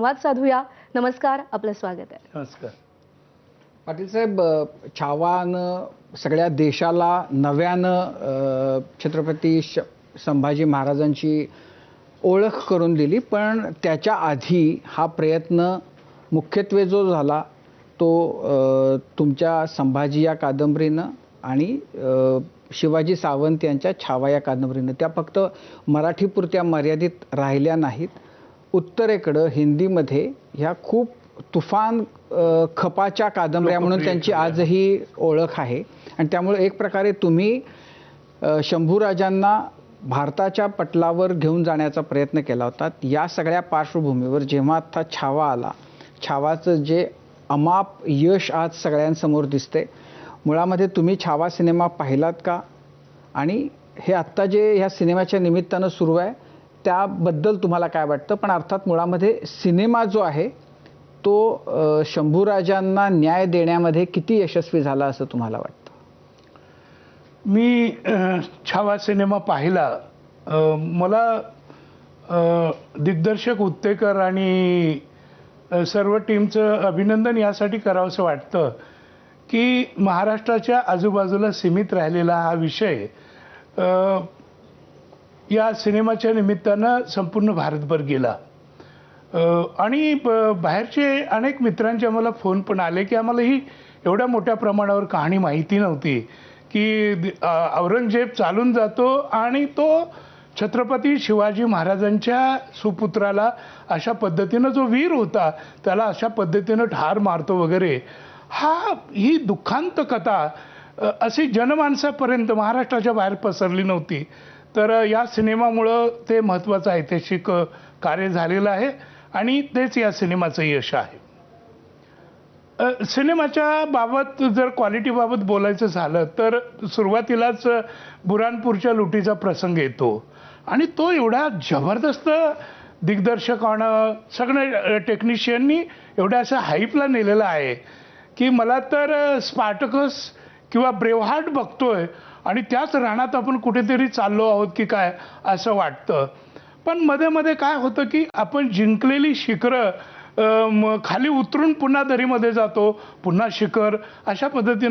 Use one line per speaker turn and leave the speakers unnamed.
संवाद साधूया. नमस्कार, आपलं स्वागत आहे.
नमस्कार.
पाटील साहेब, छावानं सगळ्या देशाला नव्यानं छत्रपती संभाजी महाराजांची ओळख करून दिली, पण त्याच्या आधी हा प्रयत्न मुख्यत्वे जो झाला तो तुमच्या संभाजी या कादंबरीनं आणि शिवाजी सावंत यांच्या छावा या कादंबरीनं. त्या फक्त मराठीपुरत्या मर्यादित राहिल्या नाहीत. उत्तरेकडं हिंदीमध्ये ह्या खूप तुफान खपाच्या कादंबऱ्या म्हणून त्यांची आजही ओळख आहे. आणि त्यामुळे एक प्रकारे तुम्ही शंभूराजांना भारताच्या पटलावर घेऊन जाण्याचा प्रयत्न केला होता. या सगळ्या पार्श्वभूमीवर जेव्हा आता छावा आला, छावाचं जे अमाप यश आज सगळ्यांसमोर दिसते, मुळामध्ये तुम्ही छावा सिनेमा पाहिलात का? आणि हे आत्ता जे ह्या सिनेमाच्या निमित्तानं सुरू आहे त्याबद्दल तुम्हाला काय वाटतं? पण अर्थात मुळामध्ये सिनेमा जो आहे तो शंभूराजांना न्याय देण्यामध्ये किती यशस्वी झाला असं तुम्हाला वाटतं?
मी छावा सिनेमा पाहिला. मला दिग्दर्शक उत्तेकर आणि सर्व टीमचं अभिनंदन यासाठी करावंसं वाटतं की महाराष्ट्राच्या आजूबाजूला सीमित राहिलेला हा विषय या सिनेमाच्या निमित्तानं संपूर्ण भारतभर गेला. आणि बाहेरचे अनेक मित्रांचे आम्हाला फोन पण आले की आम्हाला ही एवढ्या मोठ्या प्रमाणावर कहाणी माहिती नव्हती की औरंगजेब चालून जातो आणि तो छत्रपती शिवाजी महाराजांच्या सुपुत्राला अशा पद्धतीनं, जो वीर होता त्याला अशा पद्धतीनं ठार मारतो वगैरे. ही दुःखांत कथा अशी जनमानसापर्यंत महाराष्ट्राच्या बाहेर पसरली नव्हती. तर या सिनेमामुळं ते महत्त्वाचं ऐतिहासिक कार्य झालेलं आहे आणि तेच या सिनेमाचं यश आहे. सिनेमाच्या बाबत जर क्वालिटीबाबत बोलायचं झालं तर सुरुवातीलाच बुरानपूरच्या लुटीचा प्रसंग येतो आणि तो एवढा जबरदस्त दिग्दर्शकानं सगळ्या टेक्निशियननी एवढ्या असं हाईपला नेलेलं आहे की मला तर स्पार्टकस किंवा ब्रेव्हहार्ट बघतोय आणि त्याच रानात आपण कुठेतरी चाललो आहोत की काय असं वाटतं. पण मध्ये मध्ये काय होतं की आपण जिंकलेली शिखरं खाली उतरून पुन्हा दरीमध्ये जातो, पुन्हा शिखर, अशा पद्धतीनं